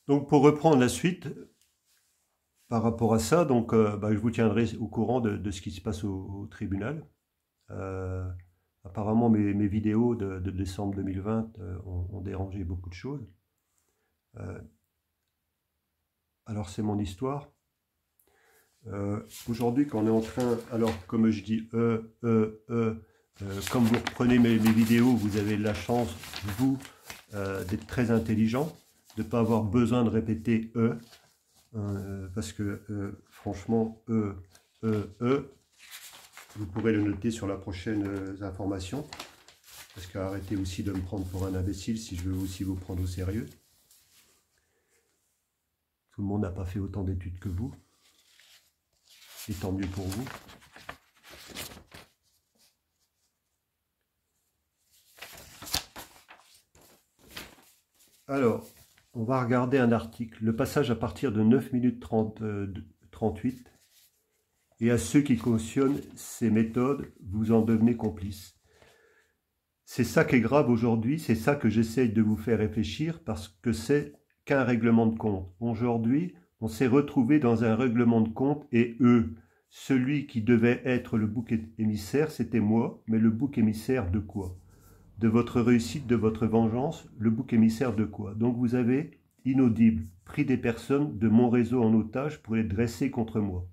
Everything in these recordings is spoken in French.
Donc pour reprendre la suite, par rapport à ça, donc, je vous tiendrai au courant de ce qui se passe au tribunal. Euh, Apparemment, mes vidéos de décembre 2020 ont dérangé beaucoup de choses. Euh, alors c'est mon histoire. Aujourd'hui, quand on est en train, alors comme je dis, comme vous reprenez mes vidéos, vous avez la chance, vous, d'être très intelligent, de ne pas avoir besoin de répéter parce que franchement, vous pourrez le noter sur la prochaine information, parce qu'arrêtez aussi de me prendre pour un imbécile si je veux aussi vous prendre au sérieux. Tout le monde n'a pas fait autant d'études que vous, et tant mieux pour vous. Alors, on va regarder un article, le passage à partir de 9 minutes 38. Et à ceux qui cautionnent ces méthodes, vous en devenez complices. C'est ça qui est grave aujourd'hui, c'est ça que j'essaye de vous faire réfléchir, parce que c'est qu'un règlement de compte. Aujourd'hui, on s'est retrouvé dans un règlement de compte, et eux, celui qui devait être le bouc émissaire, c'était moi, mais le bouc émissaire de quoi? De votre réussite, de votre vengeance, le bouc émissaire de quoi? Donc vous avez, inaudible, pris des personnes de mon réseau en otage pour les dresser contre moi.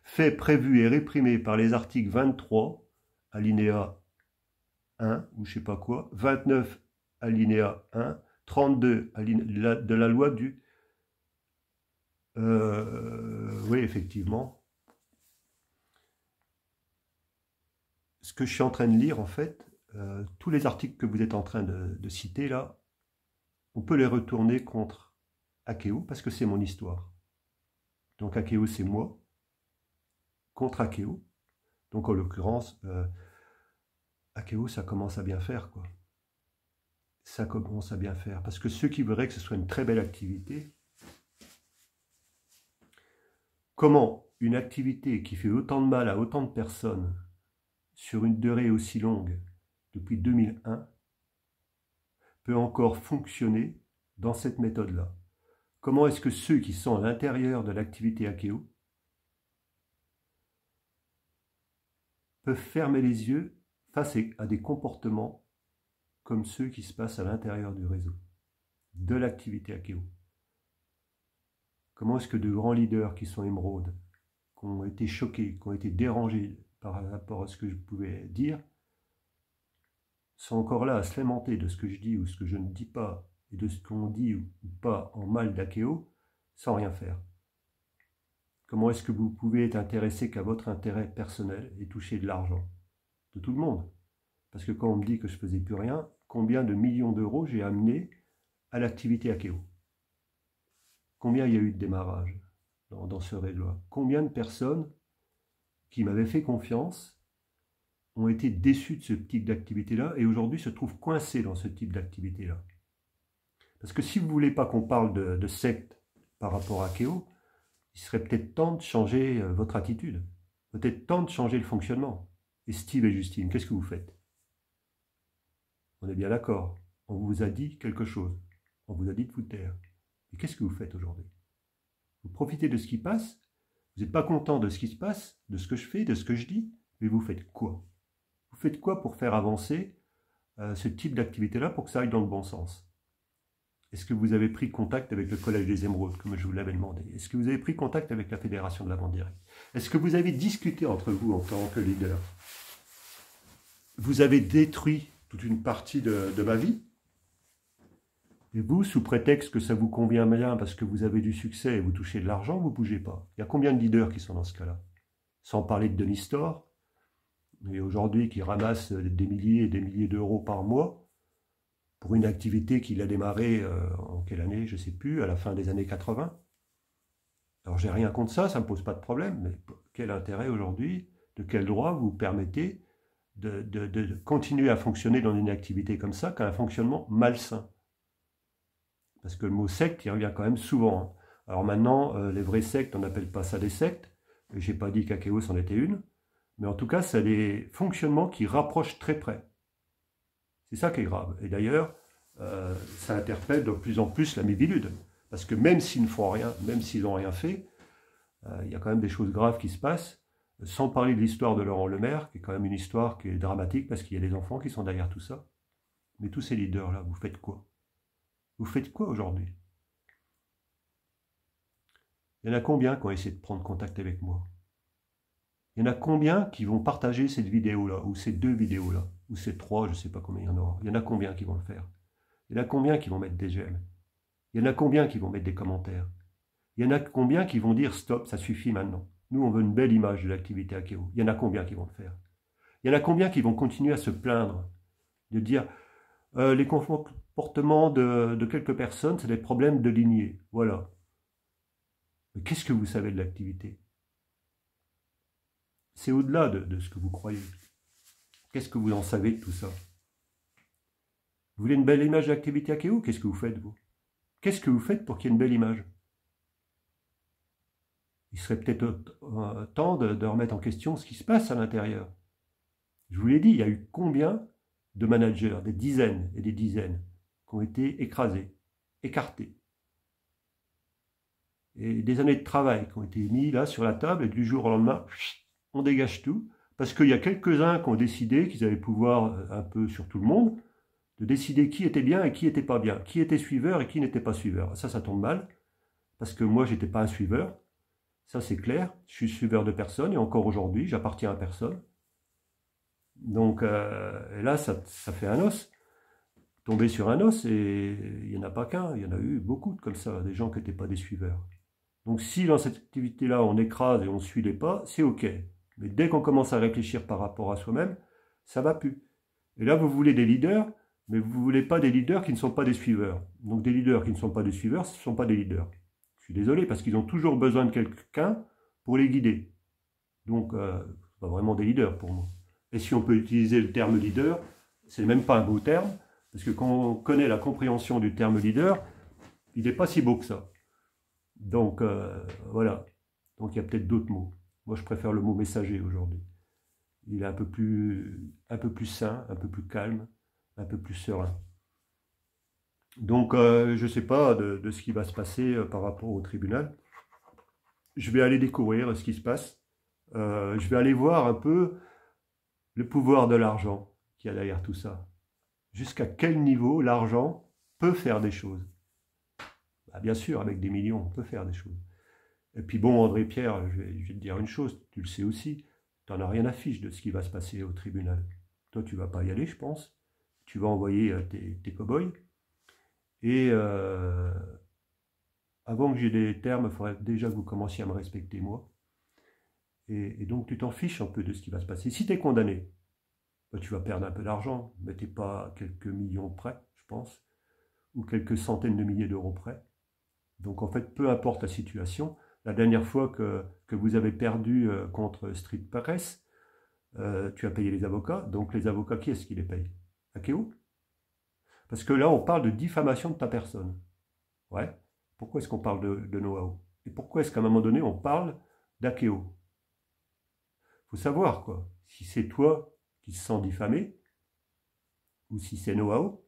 Fait prévu et réprimé par les articles 23, alinéa 1, ou je sais pas quoi, 29, alinéa 1, 32, de la loi du... oui, effectivement. Ce que je suis en train de lire, en fait, tous les articles que vous êtes en train de citer, là, on peut les retourner contre Akeo, parce que c'est mon histoire. Donc Akeo, c'est moi, contre Akeo. Donc en l'occurrence, Akeo, ça commence à bien faire, quoi. Ça commence à bien faire. Parce que ceux qui voudraient que ce soit une très belle activité, comment une activité qui fait autant de mal à autant de personnes sur une durée aussi longue depuis 2001 peut encore fonctionner dans cette méthode-là? Comment est-ce que ceux qui sont à l'intérieur de l'activité Akeo peuvent fermer les yeux face à des comportements comme ceux qui se passent à l'intérieur du réseau, de l'activité Akeo? Comment est-ce que de grands leaders qui sont émeraudes, qui ont été choqués, qui ont été dérangés par rapport à ce que je pouvais dire, sont encore là à se lamenter de ce que je dis ou ce que je ne dis pas, et de ce qu'on dit ou pas en mal d'Akeo, sans rien faire? Comment est-ce que vous pouvez être intéressé qu'à votre intérêt personnel et toucher de l'argent de tout le monde? Parce que quand on me dit que je ne faisais plus rien, combien de millions d'euros j'ai amené à l'activité Akeo? Combien il y a eu de démarrage dans ce réseau-là? Combien de personnes qui m'avaient fait confiance ont été déçues de ce type d'activité-là et aujourd'hui se trouvent coincées dans ce type d'activité-là? Parce que si vous ne voulez pas qu'on parle de secte par rapport à Akeo, il serait peut-être temps de changer votre attitude, peut-être temps de changer le fonctionnement. Et Steve et Justine, qu'est-ce que vous faites? On est bien d'accord, on vous a dit quelque chose, on vous a dit de vous taire. Et qu'est-ce que vous faites aujourd'hui? Vous profitez de ce qui passe, vous n'êtes pas content de ce qui se passe, de ce que je fais, de ce que je dis, mais vous faites quoi? Vous faites quoi pour faire avancer ce type d'activité-là pour que ça aille dans le bon sens? Est-ce que vous avez pris contact avec le Collège des Émeraudes, comme je vous l'avais demandé? Est-ce que vous avez pris contact avec la Fédération de la vente directe? Est-ce que vous avez discuté entre vous en tant que leader? Vous avez détruit toute une partie de ma vie. Et vous, sous prétexte que ça vous convient bien parce que vous avez du succès et vous touchez de l'argent, vous ne bougez pas. Il y a combien de leaders qui sont dans ce cas-là? Sans parler de Denis Store, et aujourd'hui qui ramasse des milliers et des milliers d'euros par mois pour une activité qu'il a démarrée en quelle année, je ne sais plus, à la fin des années 80. Alors j'ai rien contre ça, ça ne me pose pas de problème, mais quel intérêt aujourd'hui, de quel droit vous permettez de continuer à fonctionner dans une activité comme ça, qu'un fonctionnement malsain? Parce que le mot secte, il revient quand même souvent. Alors maintenant, les vraies sectes, on n'appelle pas ça des sectes. Je n'ai pas dit qu'Akeo c'en était une. Mais en tout cas, c'est des fonctionnements qui rapprochent très près. C'est ça qui est grave. Et d'ailleurs, ça interpelle de plus en plus la Mivilude. Parce que même s'ils ne font rien, même s'ils n'ont rien fait, il y a quand même des choses graves qui se passent, sans parler de l'histoire de Laurent Lemaire, qui est quand même une histoire qui est dramatique, parce qu'il y a des enfants qui sont derrière tout ça. Mais tous ces leaders-là, vous faites quoi? Vous faites quoi aujourd'hui? Il y en a combien qui ont essayé de prendre contact avec moi? Il y en a combien qui vont partager cette vidéo-là, ou ces 2 vidéos-là, ou ces 3, je ne sais pas combien il y en aura. Il y en a combien qui vont le faire? Il y en a combien qui vont mettre des j'aime? Il y en a combien qui vont mettre des commentaires? Il y en a combien qui vont dire stop, ça suffit maintenant. Nous, on veut une belle image de l'activité Akeo. Il y en a combien qui vont le faire? Il y en a combien qui vont continuer à se plaindre, de dire les comportements de quelques personnes, c'est des problèmes de lignée. Voilà. Mais qu'est-ce que vous savez de l'activité? C'est au-delà de ce que vous croyez. Qu'est-ce que vous en savez de tout ça? Vous voulez une belle image de l'activité Akeo? Qu'est-ce que vous faites, vous? Qu'est-ce que vous faites pour qu'il y ait une belle image? Il serait peut-être temps de remettre en question ce qui se passe à l'intérieur. Je vous l'ai dit, il y a eu combien de managers, des dizaines et des dizaines, qui ont été écrasés, écartés. Et des années de travail qui ont été mis là sur la table, et du jour au lendemain, on dégage tout, parce qu'il y a quelques-uns qui ont décidé qu'ils avaient pouvoir un peu sur tout le monde, de décider qui était bien et qui n'était pas bien, qui était suiveur et qui n'était pas suiveur. Ça tombe mal, parce que moi, je n'étais pas un suiveur, ça c'est clair, je suis suiveur de personne, et encore aujourd'hui, j'appartiens à personne. Donc et là, ça fait un os, tomber sur un os, et il n'y en a pas qu'un, il y en a eu beaucoup comme ça, des gens qui n'étaient pas des suiveurs. Donc si dans cette activité-là, on écrase et on suit les pas, c'est ok. Mais dès qu'on commence à réfléchir par rapport à soi-même, ça ne va plus. Et là, vous voulez des leaders, mais vous ne voulez pas des leaders qui ne sont pas des suiveurs. Donc des leaders qui ne sont pas des suiveurs, ce ne sont pas des leaders. Je suis désolé, parce qu'ils ont toujours besoin de quelqu'un pour les guider. Donc, pas vraiment des leaders pour moi. Et si on peut utiliser le terme leader, c'est même pas un beau terme, parce que quand on connaît la compréhension du terme leader, il n'est pas si beau que ça. Donc, voilà. Donc, il y a peut-être d'autres mots. Moi, je préfère le mot messager aujourd'hui. Il est un peu plus sain, un peu plus calme, un peu plus serein. Donc, je ne sais pas de ce qui va se passer par rapport au tribunal. Je vais aller découvrir ce qui se passe. Je vais aller voir un peu le pouvoir de l'argent qu'il y a derrière tout ça. Jusqu'à quel niveau l'argent peut faire des choses. Bah, bien sûr, avec des millions, on peut faire des choses. Et puis bon, André Pierre, je vais te dire une chose, tu le sais aussi, tu n'en as rien à fiche de ce qui va se passer au tribunal. Toi, tu ne vas pas y aller, je pense. Tu vas envoyer tes cow-boys. Et avant que j'ai des termes, il faudrait déjà que vous commenciez à me respecter, moi. Et donc, tu t'en fiches un peu de ce qui va se passer. Si tu es condamné, bah, tu vas perdre un peu d'argent, mais tu n'es pas à quelques millions près, je pense, ou quelques centaines de milliers d'euros près. Donc, en fait, peu importe la situation, la dernière fois que vous avez perdu contre Street Press, tu as payé les avocats. Donc, les avocats, qui est-ce qui les paye? Akeo? Parce que là, on parle de diffamation de ta personne. Ouais. Pourquoi est-ce qu'on parle de know-how? Et pourquoi est-ce qu'à un moment donné, on parle d'Akeo? Il faut savoir, quoi. Si c'est toi qui se sens diffamé, ou si c'est know-how,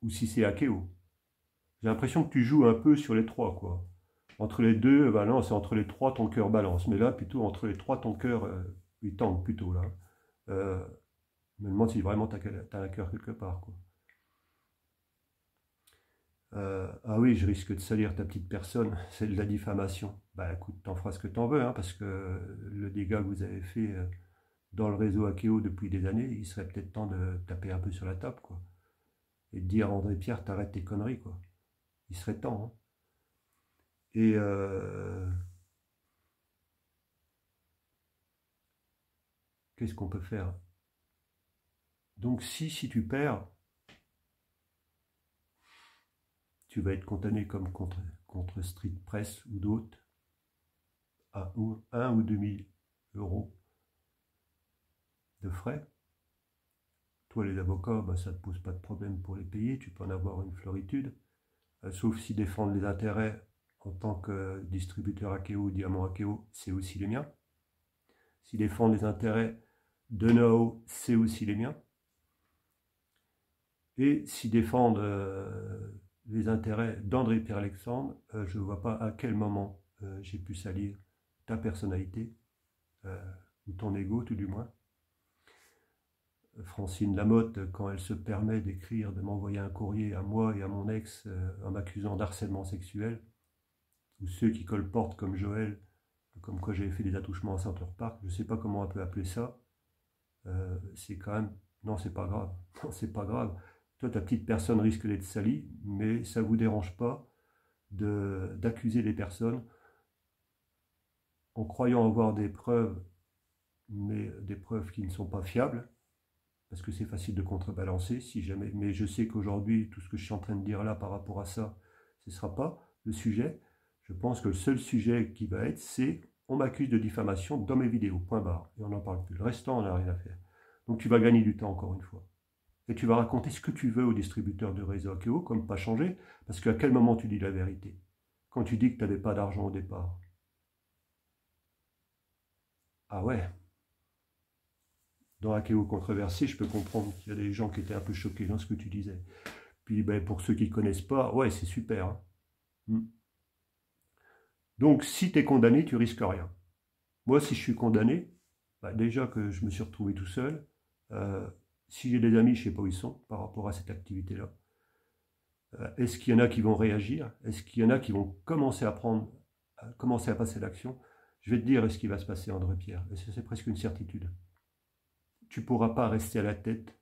ou si c'est Akeo. J'ai l'impression que tu joues un peu sur les trois, quoi. Entre les deux, ben non, c'est entre les trois, ton cœur balance. Mais là, plutôt, entre les trois, ton cœur, il tangue plutôt, là. Je me demande si vraiment tu as un cœur quelque part, quoi. Ah oui, je risque de salir ta petite personne, c'est de la diffamation. Bah écoute, t'en feras ce que t'en veux, hein, parce que le dégât que vous avez fait dans le réseau Akeo depuis des années, il serait peut-être temps de taper un peu sur la table, quoi. Et de dire à André Pierre, t'arrêtes tes conneries, quoi. Il serait temps, hein. Et qu'est-ce qu'on peut faire? Donc si tu perds, tu vas être condamné comme contre Street Press ou d'autres à 1 ou 2 000 euros de frais. Toi, les avocats, bah, ça ne te pose pas de problème pour les payer, tu peux en avoir une floritude, sauf s'ils défendent les intérêts en tant que distributeur Akeo ou diamant Akeo, c'est aussi les miens. S'ils défendent les intérêts de know, c'est aussi les miens. Et s'ils défendent les intérêts d'André-Pierre Alexandre, je ne vois pas à quel moment j'ai pu salir ta personnalité, ou ton ego tout du moins. Francine Lamotte, quand elle se permet d'écrire, de m'envoyer un courrier à moi et à mon ex en m'accusant d'harcèlement sexuel, ou ceux qui colportent comme Joël, comme quoi j'avais fait des attouchements à Center Park, je ne sais pas comment on peut appeler ça, c'est quand même... Non, c'est pas grave. Non, c'est pas grave. Toi, ta petite personne risque d'être salie, mais ça ne vous dérange pas d'accuser les personnes en croyant avoir des preuves, mais des preuves qui ne sont pas fiables, parce que c'est facile de contrebalancer, si jamais. Mais je sais qu'aujourd'hui, tout ce que je suis en train de dire là par rapport à ça, ce ne sera pas le sujet. Je pense que le seul sujet qui va être, c'est on m'accuse de diffamation dans mes vidéos, point barre. Et on n'en parle plus. Le restant, on n'a rien à faire. Donc tu vas gagner du temps encore une fois. Et tu vas raconter ce que tu veux aux distributeurs de réseau Akeo, comme pas changer, parce qu'à quel moment tu dis la vérité? Quand tu dis que tu n'avais pas d'argent au départ. Ah ouais. Dans Akeo controversé, je peux comprendre qu'il y a des gens qui étaient un peu choqués dans ce que tu disais. Puis ben, pour ceux qui ne connaissent pas, ouais, c'est super. Hein. Donc si tu es condamné, tu risques rien. Moi, si je suis condamné, bah, déjà que je me suis retrouvé tout seul, si j'ai des amis, je ne sais pas où ils sont par rapport à cette activité-là. Est-ce qu'il y en a qui vont réagir? Est-ce qu'il y en a qui vont commencer à commencer à passer l'action? Je vais te dire ce qui va se passer, André-Pierre. C'est presque une certitude. Tu ne pourras pas rester à la tête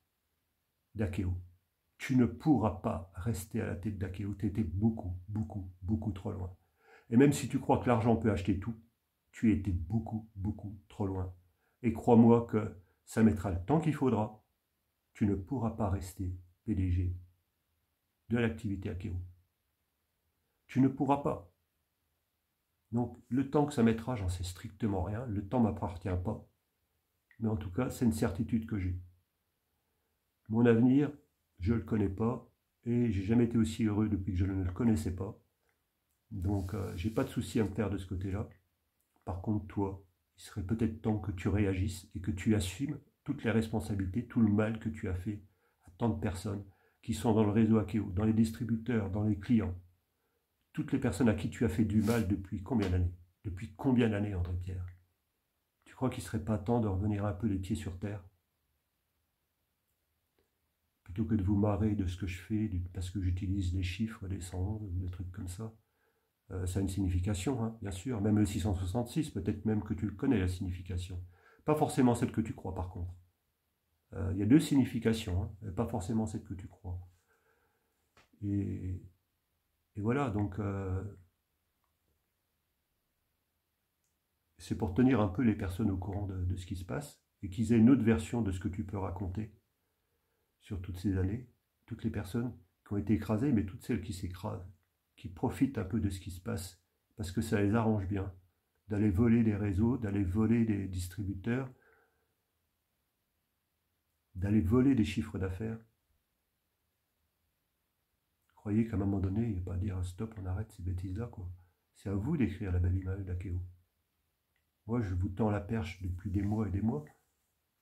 d'Akeo. Tu ne pourras pas rester à la tête d'Akeo. Tu étais beaucoup, beaucoup, beaucoup trop loin. Et même si tu crois que l'argent peut acheter tout, tu étais beaucoup, beaucoup trop loin. Et crois-moi que ça mettra le temps qu'il faudra. Tu ne pourras pas rester PDG de l'activité Akeo. Tu ne pourras pas. Donc, le temps que ça mettra, j'en sais strictement rien. Le temps ne m'appartient pas. Mais en tout cas, c'est une certitude que j'ai. Mon avenir, je ne le connais pas. Et j'ai jamais été aussi heureux depuis que je ne le connaissais pas. Donc, j'ai pas de souci à me faire de ce côté-là. Par contre, toi, il serait peut-être temps que tu réagisses et que tu assumes toutes les responsabilités, tout le mal que tu as fait à tant de personnes qui sont dans le réseau Akeo, dans les distributeurs, dans les clients. Toutes les personnes à qui tu as fait du mal depuis combien d'années? Depuis combien d'années, André-Pierre? Tu crois qu'il ne serait pas temps de revenir un peu les pieds sur terre? Plutôt que de vous marrer de ce que je fais, parce que j'utilise des chiffres, des 111, des trucs comme ça. Ça a une signification, hein, bien sûr. Même le 666, peut-être même que tu le connais, la signification. Pas forcément celle que tu crois, par contre. Il y a deux significations, hein, pas forcément celle que tu crois. Et voilà, donc c'est pour tenir un peu les personnes au courant de ce qui se passe et qu'ils aient une autre version de ce que tu peux raconter sur toutes ces années. Toutes les personnes qui ont été écrasées, mais toutes celles qui s'écrasent, qui profitent un peu de ce qui se passe parce que ça les arrange bien d'aller voler des réseaux, d'aller voler des distributeurs, d'aller voler des chiffres d'affaires. Croyez qu'à un moment donné, il n'y a pas à dire stop, on arrête ces bêtises-là, quoi. C'est à vous d'écrire la belle image d'Akeo. Moi, je vous tends la perche depuis des mois et des mois,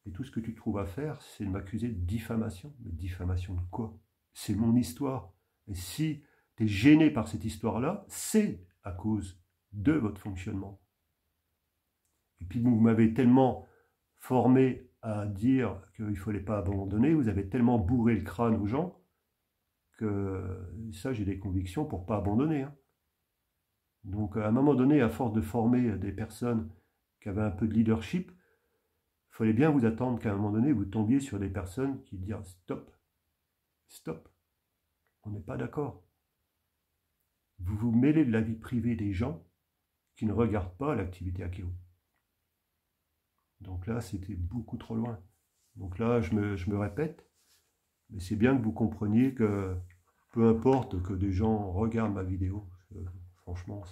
et tout ce que tu trouves à faire, c'est de m'accuser de diffamation. Mais diffamation de quoi? C'est mon histoire. Et si tu es gêné par cette histoire-là, c'est à cause de votre fonctionnement. Et puis vous m'avez tellement formé à dire qu'il ne fallait pas abandonner, vous avez tellement bourré le crâne aux gens, que ça, j'ai des convictions pour ne pas abandonner. Hein. Donc à un moment donné, à force de former des personnes qui avaient un peu de leadership, il fallait bien vous attendre qu'à un moment donné, vous tombiez sur des personnes qui disent stop, stop, on n'est pas d'accord. Vous vous mêlez de la vie privée des gens qui ne regardent pas l'activité Akeo. Donc là, c'était beaucoup trop loin. Donc là, je me répète, mais c'est bien que vous compreniez que peu importe que des gens regardent ma vidéo, franchement,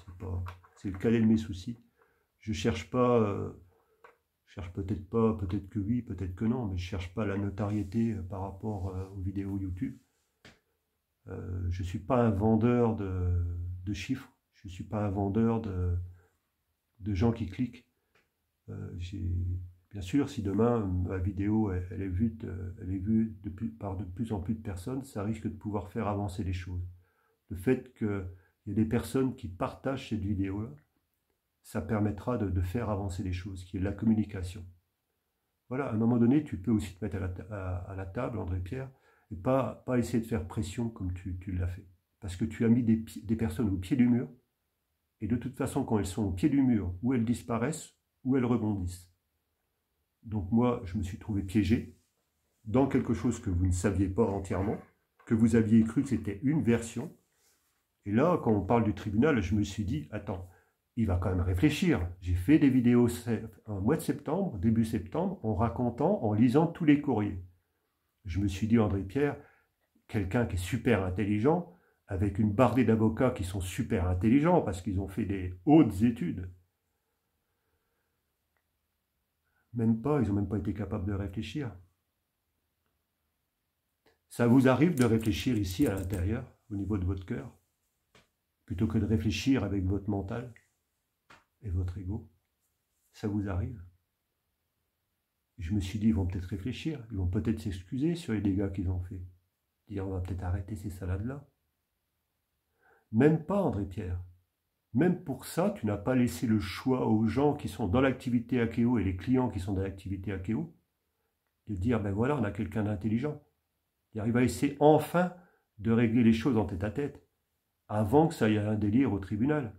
c'est le cadet de mes soucis. Je cherche pas, cherche peut-être pas, peut-être que oui, peut-être que non, mais je cherche pas la notoriété par rapport aux vidéos YouTube. Je ne suis pas un vendeur de chiffres, je ne suis pas un vendeur de gens qui cliquent. Bien sûr, si demain ma vidéo elle est vue par de plus en plus de personnes, ça risque de pouvoir faire avancer les choses. Le fait qu'il y ait des personnes qui partagent cette vidéo-là, ça permettra de faire avancer les choses, qui est la communication. Voilà, à un moment donné, tu peux aussi te mettre à la table, André-Pierre, et pas essayer de faire pression comme tu l'as fait. Parce que tu as mis des personnes au pied du mur, et de toute façon, quand elles sont au pied du mur, ou elles disparaissent, ou elles rebondissent. Donc moi, je me suis trouvé piégé dans quelque chose que vous ne saviez pas entièrement, que vous aviez cru que c'était une version. Et là, quand on parle du tribunal, je me suis dit, attends, il va quand même réfléchir. J'ai fait des vidéos en mois de septembre, début septembre, en racontant, en lisant tous les courriers. Je me suis dit, André-Pierre, quelqu'un qui est super intelligent, avec une bardée d'avocats qui sont super intelligents, parce qu'ils ont fait des hautes études. Même pas, ils n'ont même pas été capables de réfléchir. Ça vous arrive de réfléchir ici à l'intérieur, au niveau de votre cœur, plutôt que de réfléchir avec votre mental et votre ego? Ça vous arrive? Je me suis dit, ils vont peut-être réfléchir, ils vont peut-être s'excuser sur les dégâts qu'ils ont fait. Dire, on va peut-être arrêter ces salades-là. Même pas, André-Pierre. Même pour ça, tu n'as pas laissé le choix aux gens qui sont dans l'activité Akeo et les clients qui sont dans l'activité Akeo de dire, ben voilà, on a quelqu'un d'intelligent. Il va essayer enfin de régler les choses en tête-à-tête, avant que ça aille à un délire au tribunal.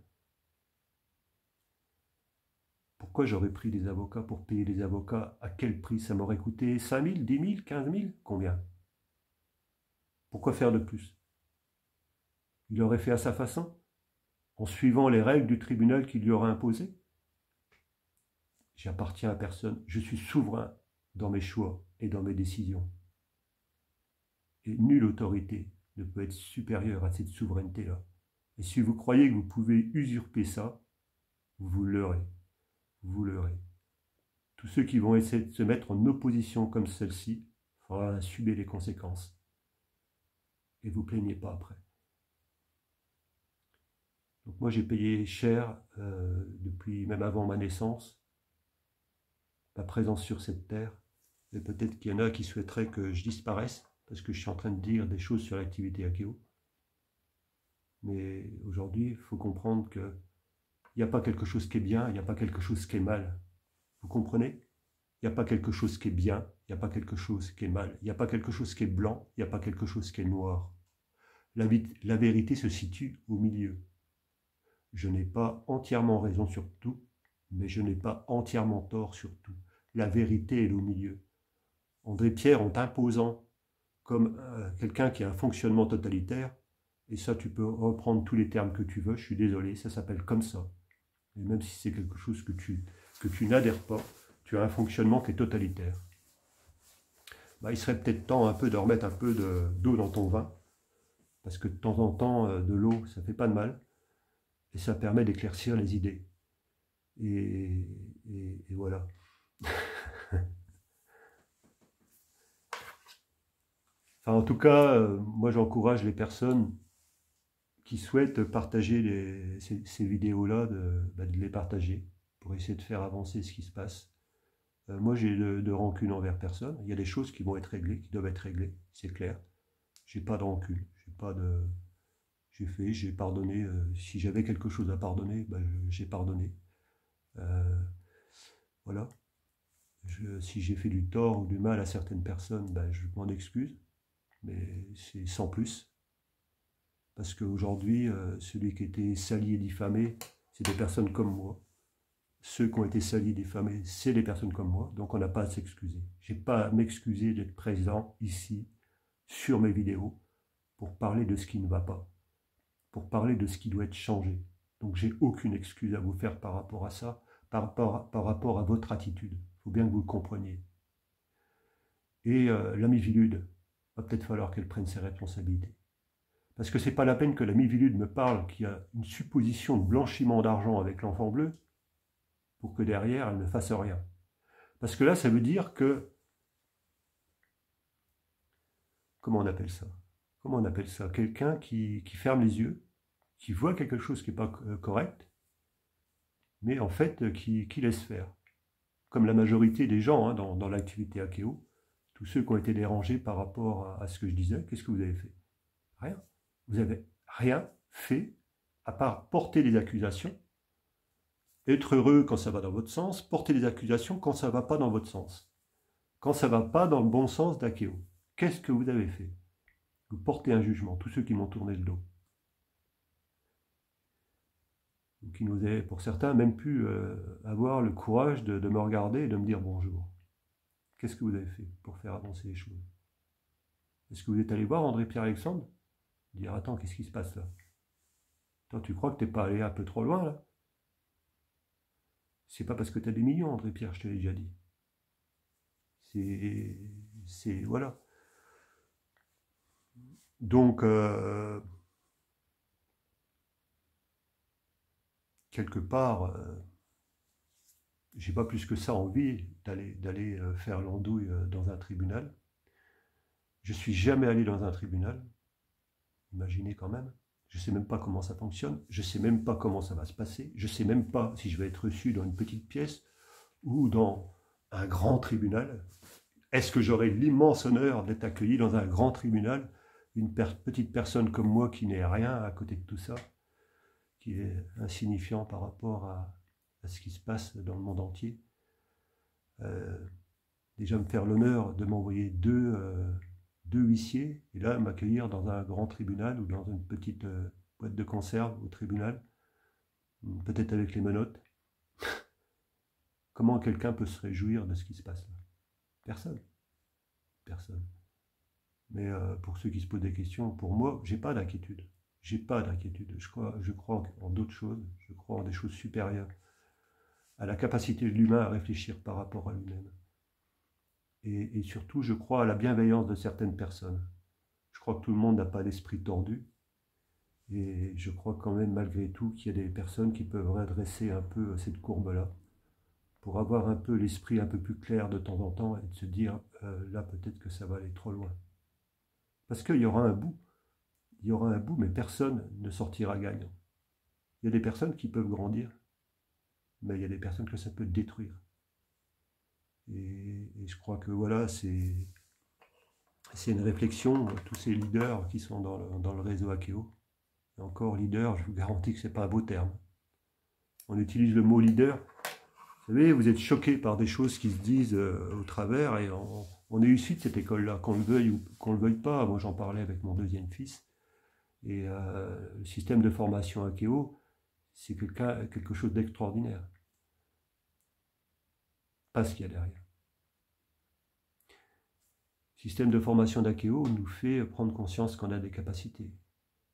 Pourquoi j'aurais pris des avocats pour payer des avocats? À quel prix? Ça m'aurait coûté 5 000, 10 000, 15 000? Combien? Pourquoi faire de plus? Il aurait fait à sa façon, en suivant les règles du tribunal qu'il lui aurait imposées. J'appartiens à personne, je suis souverain dans mes choix et dans mes décisions. Et nulle autorité ne peut être supérieure à cette souveraineté-là. Et si vous croyez que vous pouvez usurper ça, vous vous leurrez. Vous leurrez. Tous ceux qui vont essayer de se mettre en opposition comme celle-ci, il faudra subir les conséquences. Et vous plaignez pas après. Donc moi j'ai payé cher, depuis même avant ma naissance, ma présence sur cette terre. Et peut-être qu'il y en a qui souhaiteraient que je disparaisse, parce que je suis en train de dire des choses sur l'activité Akeo. Mais aujourd'hui, il faut comprendre qu'il n'y a pas quelque chose qui est bien, il n'y a pas quelque chose qui est mal. Vous comprenez? Il n'y a pas quelque chose qui est bien, il n'y a pas quelque chose qui est mal. Il n'y a pas quelque chose qui est blanc, il n'y a pas quelque chose qui est noir. La vérité se situe au milieu. Je n'ai pas entièrement raison sur tout, mais je n'ai pas entièrement tort sur tout. La vérité est au milieu. André-Pierre, en t'imposant comme quelqu'un qui a un fonctionnement totalitaire, et ça tu peux reprendre tous les termes que tu veux, je suis désolé, ça s'appelle comme ça. Et même si c'est quelque chose que tu n'adhères pas, tu as un fonctionnement qui est totalitaire. Bah, il serait peut-être temps un peu de remettre un peu d'eau dans ton vin, parce que de temps en temps, de l'eau, ça fait pas de mal, et ça permet d'éclaircir les idées. Et voilà. Enfin, en tout cas, moi j'encourage les personnes qui souhaitent partager ces vidéos-là, de les partager, pour essayer de faire avancer ce qui se passe. Moi j'ai de rancune envers personne. Il y a des choses qui vont être réglées, qui doivent être réglées, c'est clair. J'ai pas de rancune, j'ai pardonné. Si j'avais quelque chose à pardonner, j'ai pardonné. Voilà. Si j'ai fait du tort ou du mal à certaines personnes, je m'en excuse, mais c'est sans plus. Parce qu'aujourd'hui, celui qui était sali et diffamé, c'est des personnes comme moi. Ceux qui ont été salis et diffamés, c'est des personnes comme moi, donc on n'a pas à s'excuser. Je n'ai pas à m'excuser d'être présent ici, sur mes vidéos, pour parler de ce qui ne va pas, pour parler de ce qui doit être changé. Donc j'ai aucune excuse à vous faire par rapport à ça, par rapport à votre attitude. Il faut bien que vous le compreniez. Et la Mivilude, va peut-être falloir qu'elle prenne ses responsabilités. Parce que c'est pas la peine que la Mivilude me parle qu'il y a une supposition de blanchiment d'argent avec l'enfant bleu, pour que derrière, elle ne fasse rien. Parce que là, ça veut dire que... Comment on appelle ça? Comment on appelle ça? Quelqu'un qui ferme les yeux, qui voit quelque chose qui n'est pas correct, mais en fait, qui laisse faire. Comme la majorité des gens, hein, dans l'activité Akeo, tous ceux qui ont été dérangés par rapport à ce que je disais, qu'est-ce que vous avez fait? Rien. Vous n'avez rien fait, à part porter des accusations, être heureux quand ça va dans votre sens, porter des accusations quand ça ne va pas dans votre sens. Quand ça ne va pas dans le bon sens d'Akeo. Qu'est-ce que vous avez fait? Vous portez un jugement, tous ceux qui m'ont tourné le dos. Ou qui n'osaient, pour certains, même pu avoir le courage de me regarder et de me dire bonjour. Qu'est-ce que vous avez fait pour faire avancer les choses? Est-ce que vous êtes allé voir André-Pierre Alexandre? Dire, attends, qu'est-ce qui se passe là? Toi, tu crois que tu n'es pas allé un peu trop loin là? C'est pas parce que tu as des millions, André-Pierre, je te l'ai déjà dit. Voilà. Donc, quelque part, j'ai pas plus que ça envie d'aller faire l'andouille dans un tribunal. Je suis jamais allé dans un tribunal. Imaginez quand même. Je sais même pas comment ça fonctionne. Je sais même pas comment ça va se passer. Je sais même pas si je vais être reçu dans une petite pièce ou dans un grand tribunal. Est-ce que j'aurai l'immense honneur d'être accueilli dans un grand tribunal, une petite personne comme moi qui n'est rien à côté de tout ça, qui est insignifiant par rapport à ce qui se passe dans le monde entier. Déjà me faire l'honneur de m'envoyer deux huissiers, et là m'accueillir dans un grand tribunal ou dans une petite boîte de conserve au tribunal, peut-être avec les menottes. Comment quelqu'un peut se réjouir de ce qui se passe là? Personne. Personne. Mais pour ceux qui se posent des questions, pour moi, j'ai pas d'inquiétude. J'ai pas d'inquiétude. Je crois en d'autres choses. Je crois en des choses supérieures à la capacité de l'humain à réfléchir par rapport à lui-même. Et surtout, je crois à la bienveillance de certaines personnes. Je crois que tout le monde n'a pas l'esprit tordu. Et je crois quand même, malgré tout, qu'il y a des personnes qui peuvent redresser un peu cette courbe-là, pour avoir un peu l'esprit un peu plus clair de temps en temps et de se dire, là, peut-être que ça va aller trop loin. Parce qu'il y aura un bout. Il y aura un bout, mais personne ne sortira gagnant. Il y a des personnes qui peuvent grandir, mais il y a des personnes que ça peut détruire. Et je crois que voilà, c'est une réflexion, tous ces leaders qui sont dans le réseau Akeo. Et encore, leader, je vous garantis que ce n'est pas un beau terme. On utilise le mot leader. Vous savez, vous êtes choqué par des choses qui se disent au travers, et on est issu de cette école-là, qu'on le veuille ou qu'on ne le veuille pas. Moi, j'en parlais avec mon deuxième fils. Et le système de formation Akeo, c'est quelque chose d'extraordinaire. Pas ce qu'il y a derrière. Le système de formation d'Akeo nous fait prendre conscience qu'on a des capacités,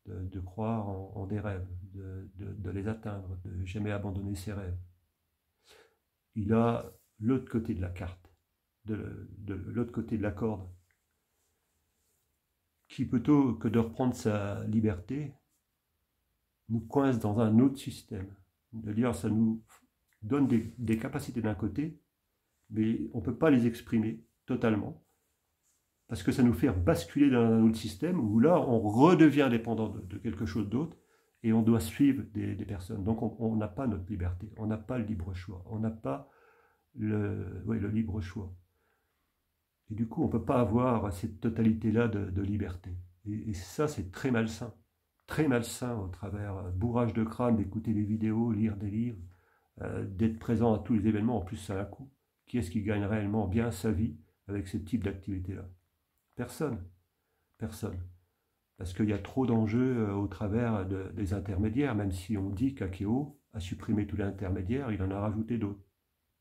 de croire en des rêves, de les atteindre, de jamais abandonner ses rêves. Il a l'autre côté de la carte, de l'autre côté de la corde, qui plutôt que de reprendre sa liberté, nous coince dans un autre système. De dire, ça nous donne des capacités d'un côté, mais on ne peut pas les exprimer totalement, parce que ça nous fait basculer dans un autre système où là, on redevient dépendant de quelque chose d'autre et on doit suivre des personnes. Donc, on n'a pas notre liberté, on n'a pas le libre choix, on n'a pas le libre choix. Et du coup, on ne peut pas avoir cette totalité-là de liberté. Et ça, c'est très malsain au travers bourrage de crâne, d'écouter des vidéos, lire des livres, d'être présent à tous les événements. En plus, ça a un coût. Qui est-ce qui gagne réellement bien sa vie avec ce type d'activité-là? Personne. Personne. Parce qu'il y a trop d'enjeux au travers des intermédiaires, même si on dit qu'Akeo a supprimé tous les intermédiaires, il en a rajouté d'autres.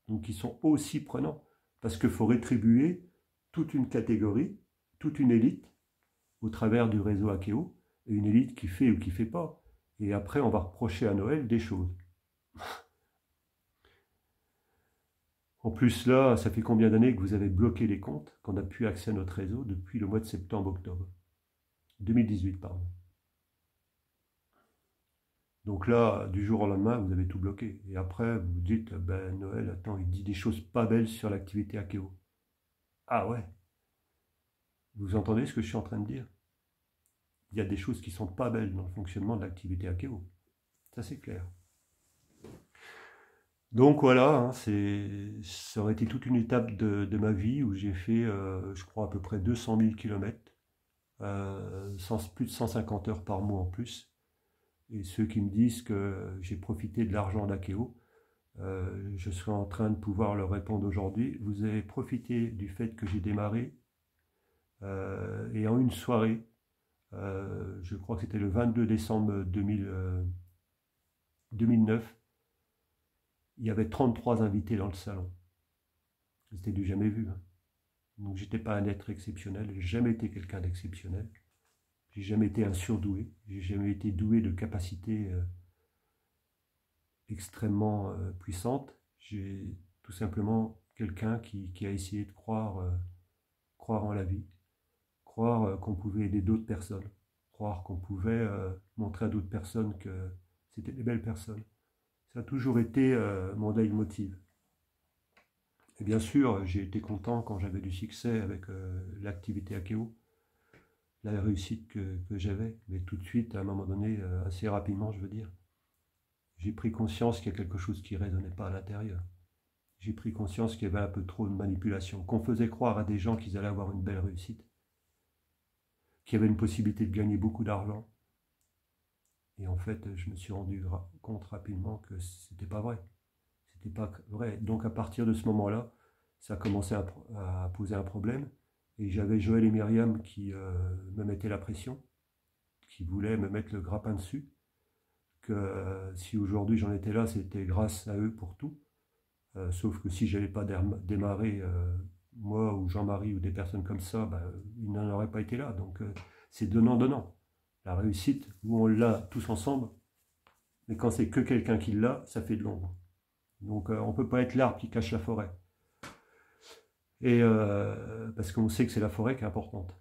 Donc ils sont aussi prenants. Parce qu'il faut rétribuer toute une catégorie, toute une élite au travers du réseau Akeo, et une élite qui fait ou qui ne fait pas. Et après, on va reprocher à Noël des choses. En plus, là, ça fait combien d'années que vous avez bloqué les comptes, qu'on n'a plus accès à notre réseau depuis le mois de septembre-octobre 2018, pardon. Donc là, du jour au lendemain, vous avez tout bloqué. Et après, vous vous dites, ben Noël, attends, il dit des choses pas belles sur l'activité Akeo. Ah ouais. Vous entendez ce que je suis en train de dire? Il y a des choses qui ne sont pas belles dans le fonctionnement de l'activité Akeo. Ça, c'est clair. Donc voilà, hein, ça aurait été toute une étape de ma vie où j'ai fait, je crois, à peu près 200 000 km, plus de 150 heures par mois en plus. Et ceux qui me disent que j'ai profité de l'argent d'Akeo, je serai en train de pouvoir leur répondre aujourd'hui. Vous avez profité du fait que j'ai démarré et en une soirée, je crois que c'était le 22 décembre 2009, il y avait 33 invités dans le salon. C'était du jamais vu. Hein. Donc j'étais pas un être exceptionnel, j'ai jamais été quelqu'un d'exceptionnel. J'ai jamais été un surdoué, j'ai jamais été doué de capacités extrêmement puissantes. J'ai tout simplement quelqu'un qui a essayé de croire en la vie, croire qu'on pouvait aider d'autres personnes, croire qu'on pouvait montrer à d'autres personnes que c'était des belles personnes. Ça a toujours été mon leitmotiv. Et bien sûr, j'ai été content quand j'avais du succès avec l'activité Akeo, la réussite que j'avais, mais tout de suite, à un moment donné, assez rapidement, je veux dire, j'ai pris conscience qu'il y a quelque chose qui ne résonnait pas à l'intérieur. J'ai pris conscience qu'il y avait un peu trop de manipulation, qu'on faisait croire à des gens qu'ils allaient avoir une belle réussite, qu'il y avait une possibilité de gagner beaucoup d'argent. Et en fait, je me suis rendu compte rapidement que c'était pas vrai. C'était pas vrai. Donc à partir de ce moment-là, ça a commencé à poser un problème. Et j'avais Joël et Myriam qui me mettaient la pression, qui voulaient me mettre le grappin dessus. Que si aujourd'hui j'en étais là, c'était grâce à eux pour tout. Sauf que si je n'avais pas démarré, moi ou Jean-Marie ou des personnes comme ça, ben, ils n'en auraient pas été là. Donc c'est donnant-donnant. La réussite, où on l'a tous ensemble, mais quand c'est que quelqu'un qui l'a, ça fait de l'ombre. Donc on ne peut pas être l'arbre qui cache la forêt. Et parce qu'on sait que c'est la forêt qui est importante.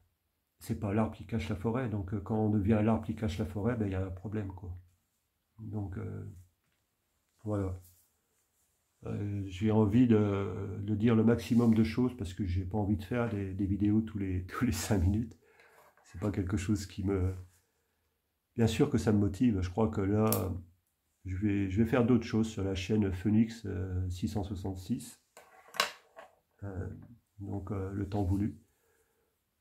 C'est pas l'arbre qui cache la forêt. Donc quand on devient l'arbre qui cache la forêt, ben, y a un problème, quoi. Donc voilà. J'ai envie de dire le maximum de choses parce que j'ai pas envie de faire des vidéos tous les 5 minutes. C'est pas quelque chose qui me... Bien sûr que ça me motive. Je crois que là, je vais faire d'autres choses sur la chaîne Phoenix 666. Donc le temps voulu.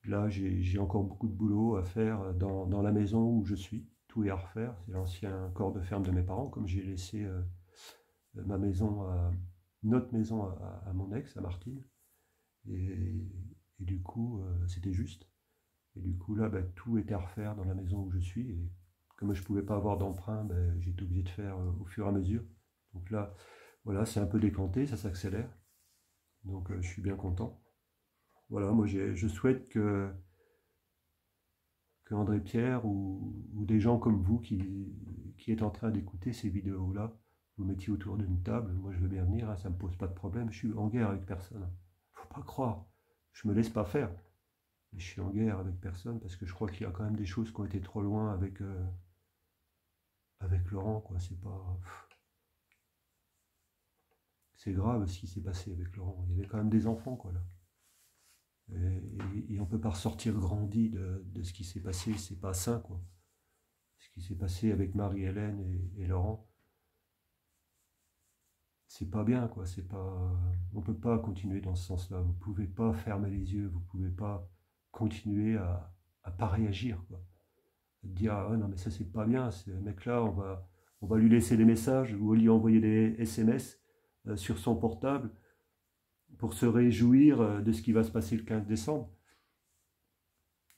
Là, j'ai encore beaucoup de boulot à faire dans la maison où je suis. Tout est à refaire. C'est l'ancien corps de ferme de mes parents, comme j'ai laissé ma maison, notre maison à mon ex, à Martine. Et du coup, c'était juste. Et du coup, là, ben, tout était à refaire dans la maison où je suis. Et comme je ne pouvais pas avoir d'emprunt, ben, j'ai été obligé de faire au fur et à mesure. Donc là, voilà, c'est un peu décanté, ça s'accélère. Donc je suis bien content. Voilà, moi je souhaite que André Pierre ou des gens comme vous qui êtes en train d'écouter ces vidéos-là, vous mettiez autour d'une table, moi je veux bien venir, hein, ça ne me pose pas de problème, je suis en guerre avec personne. Faut pas croire, je me laisse pas faire. Mais je suis en guerre avec personne parce que je crois qu'il y a quand même des choses qui ont été trop loin avec Laurent, quoi. C'est pas... C'est grave ce qui s'est passé avec Laurent. Il y avait quand même des enfants, quoi, là. Et on ne peut pas ressortir grandi de ce qui s'est passé, c'est pas sain, quoi. Ce qui s'est passé avec Marie-Hélène et Laurent, c'est pas bien, quoi. C'est pas... On peut pas continuer dans ce sens-là. Vous pouvez pas fermer les yeux, vous pouvez pas continuer à pas réagir, quoi. À dire, ah, non mais ça c'est pas bien, ce mec-là, on va lui laisser des messages ou lui envoyer des SMS sur son portable pour se réjouir de ce qui va se passer le 15 décembre.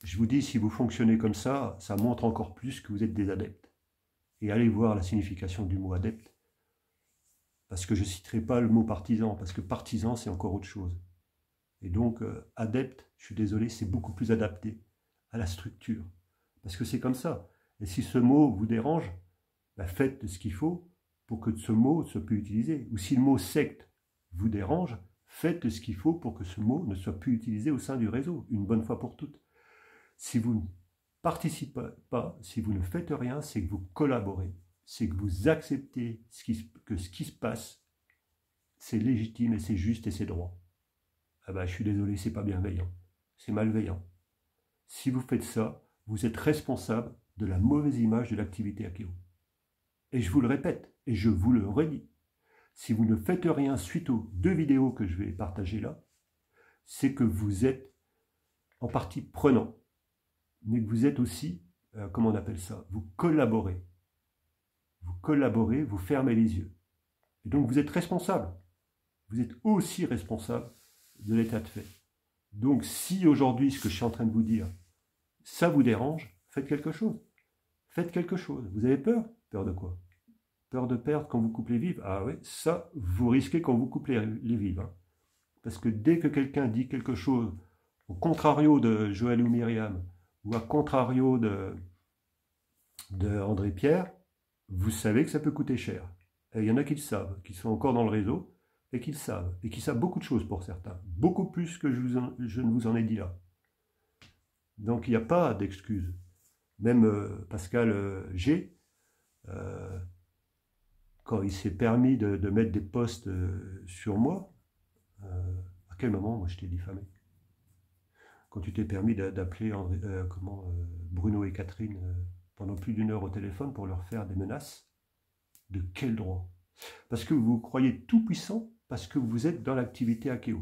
Je vous dis, si vous fonctionnez comme ça montre encore plus que vous êtes des adeptes. Et allez voir la signification du mot adepte. Parce que je ne citerai pas le mot partisan, parce que partisan, c'est encore autre chose. Et donc, adepte, je suis désolé, c'est beaucoup plus adapté à la structure. Parce que c'est comme ça. Et si ce mot vous dérange, bah faites ce qu'il faut pour que ce mot soit plus utilisé. Ou si le mot secte vous dérange, faites ce qu'il faut pour que ce mot ne soit plus utilisé au sein du réseau, une bonne fois pour toutes. Si vous ne participez pas, si vous ne faites rien, c'est que vous collaborez. C'est que vous acceptez que ce qui se passe, c'est légitime et c'est juste et c'est droit. Ah bah, je suis désolé, c'est pas bienveillant. C'est malveillant. Si vous faites ça, vous êtes responsable de la mauvaise image de l'activité Akeo. Et je vous le répète, et je vous le redis, si vous ne faites rien suite aux 2 vidéos que je vais partager là, c'est que vous êtes en partie prenant, mais que vous êtes aussi, comment on appelle ça, vous collaborez. vous collaborez, vous fermez les yeux. Et donc vous êtes responsable. Vous êtes aussi responsable de l'état de fait. Donc si aujourd'hui, ce que je suis en train de vous dire, ça vous dérange, faites quelque chose. Faites quelque chose. Vous avez peur? Peur de quoi? Peur de perdre quand vous coupez les vives? Ah oui, ça, vous risquez quand vous coupez les vives. Hein. Parce que dès que quelqu'un dit quelque chose, au contrario de Joël ou Myriam, ou à contrario de André Pierre, vous savez que ça peut coûter cher. Et il y en a qui le savent, qui sont encore dans le réseau, et qui le savent. Et qui savent beaucoup de choses pour certains. Beaucoup plus que je ne vous en ai dit là. Donc il n'y a pas d'excuse. Même Pascal G, quand il s'est permis de mettre des posts sur moi, à quel moment moi je t'ai diffamé? Quand tu t'es permis d'appeler Bruno et Catherine pendant plus d'1 heure au téléphone pour leur faire des menaces, de quel droit? Parce que vous croyez tout puissant, parce que vous êtes dans l'activité Akeo.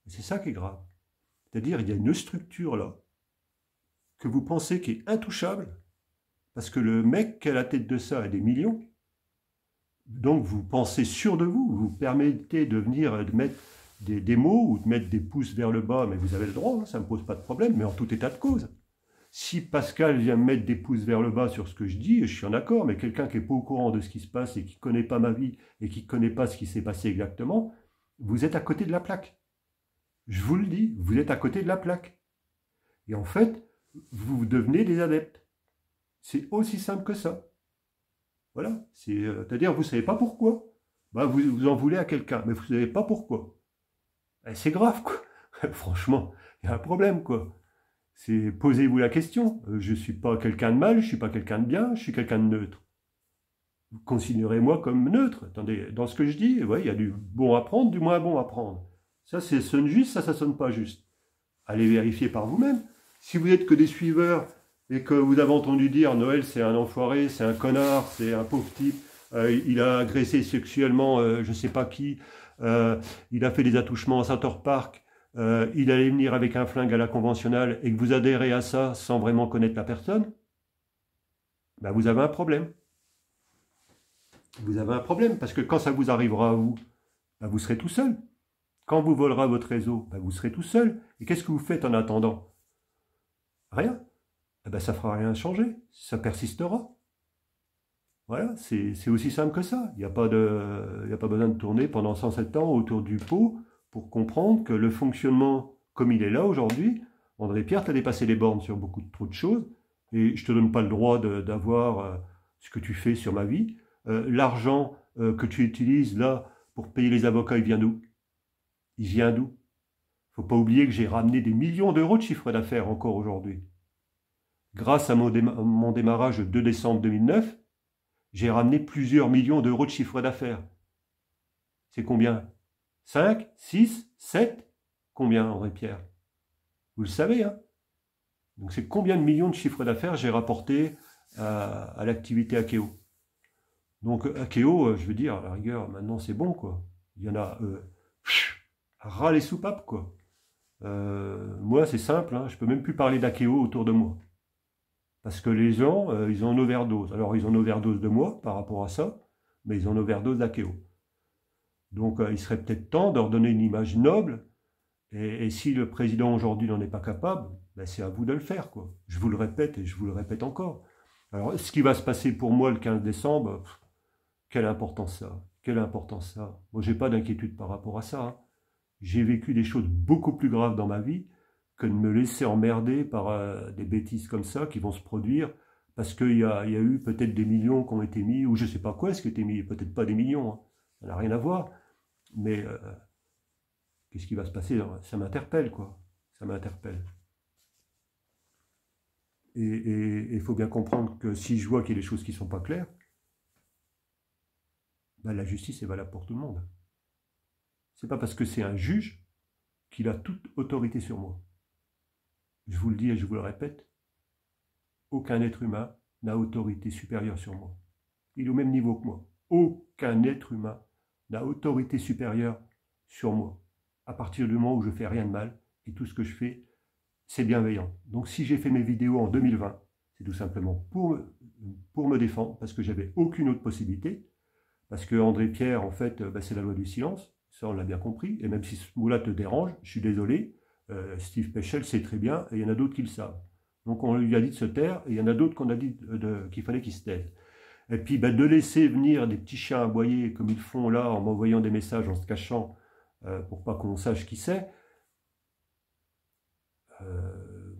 C'est ça qui est grave. C'est-à-dire il y a une structure là, que vous pensez qui est intouchable, parce que le mec qui a la tête de ça a des millions, donc vous pensez sûr de vous, vous permettez de venir de mettre des mots ou de mettre des pouces vers le bas, mais vous avez le droit, hein, ça ne me pose pas de problème, mais en tout état de cause. Si Pascal vient me mettre des pouces vers le bas sur ce que je dis, je suis en accord, mais quelqu'un qui n'est pas au courant de ce qui se passe et qui ne connaît pas ma vie et qui ne connaît pas ce qui s'est passé exactement, vous êtes à côté de la plaque. Je vous le dis, vous êtes à côté de la plaque. Et en fait, vous devenez des adeptes. C'est aussi simple que ça. Voilà. C'est-à-dire, vous ne savez pas pourquoi. Bah, vous en voulez à quelqu'un, mais vous ne savez pas pourquoi. C'est grave, quoi. Franchement, il y a un problème, quoi. Posez-vous la question. Je ne suis pas quelqu'un de mal, je ne suis pas quelqu'un de bien, je suis quelqu'un de neutre. Considérez-moi comme neutre. Attendez, dans ce que je dis, ouais, il y a du bon à prendre, du moins bon à prendre. Ça sonne juste, ça sonne pas juste. Allez vérifier par vous-même. Si vous êtes que des suiveurs et que vous avez entendu dire Noël c'est un enfoiré, c'est un connard, c'est un pauvre type, il a agressé sexuellement je ne sais pas qui, il a fait des attouchements à Center Park, il allait venir avec un flingue à la conventionnelle et que vous adhérez à ça sans vraiment connaître la personne, ben vous avez un problème. Vous avez un problème parce que quand ça vous arrivera à vous, ben vous serez tout seul. Quand vous volerez votre réseau, ben vous serez tout seul. Et qu'est-ce que vous faites en attendant? Rien. Eh ben, ça ne fera rien changer. Ça persistera. Voilà, c'est aussi simple que ça. Il n'y a pas besoin de tourner pendant 107 ans autour du pot pour comprendre que le fonctionnement, comme il est là aujourd'hui, André Pierre, tu as dépassé les bornes sur beaucoup trop de choses, et je ne te donne pas le droit d'avoir ce que tu fais sur ma vie. L'argent que tu utilises là pour payer les avocats, il vient d'où? Il vient d'où? Il ne faut pas oublier que j'ai ramené des millions d'euros de chiffre d'affaires encore aujourd'hui. Grâce à mon démarrage le 2 décembre 2009, j'ai ramené plusieurs millions d'euros de chiffre d'affaires. C'est combien? 5, 6, 7? Combien, André Pierre? Vous le savez, hein? Donc c'est combien de millions de chiffre d'affaires j'ai rapporté à l'activité Akeo? Donc Akeo, je veux dire, à la rigueur, maintenant c'est bon, quoi. Il y en a ras les soupapes, quoi. Moi, c'est simple, hein, je ne peux même plus parler d'Akeo autour de moi. Parce que les gens, ils ont une overdose. Alors, ils ont une overdose de moi par rapport à ça, mais ils ont une overdose d'Akeo. Donc, il serait peut-être temps de leur donner une image noble. Et si le président aujourd'hui n'en est pas capable, ben, c'est à vous de le faire, quoi. Je vous le répète et je vous le répète encore. Alors, ce qui va se passer pour moi le 15 décembre, quelle importance ça? Quelle importance ça? Moi, je n'ai pas d'inquiétude par rapport à ça. Hein. J'ai vécu des choses beaucoup plus graves dans ma vie que de me laisser emmerder par des bêtises comme ça qui vont se produire parce qu'il y a eu peut-être des millions qui ont été mis, ou je ne sais pas quoi est-ce qui a été mis, peut-être pas des millions, hein. Ça n'a rien à voir. Mais qu'est-ce qui va se passer? Ça m'interpelle, quoi. Ça m'interpelle. Et il faut bien comprendre que si je vois qu'il y a des choses qui ne sont pas claires, ben, la justice est valable pour tout le monde. C'est pas parce que c'est un juge qu'il a toute autorité sur moi. Je vous le dis et je vous le répète, aucun être humain n'a autorité supérieure sur moi. Il est au même niveau que moi. Aucun être humain n'a autorité supérieure sur moi. À partir du moment où je ne fais rien de mal, et tout ce que je fais, c'est bienveillant. Donc si j'ai fait mes vidéos en 2020, c'est tout simplement pour pour me défendre, parce que j'avais aucune autre possibilité, parce que André Pierre, en fait, c'est la loi du silence, ça on l'a bien compris, et même si ce mot-là te dérange, je suis désolé, Steve Peschel sait très bien, et il y en a d'autres qui le savent. Donc on lui a dit de se taire, et il y en a d'autres qu'on a dit qu'il fallait qu'il se taise. Et puis de laisser venir des petits chiens aboyer comme ils font là, en m'envoyant des messages, en se cachant, pour pas qu'on sache qui c'est,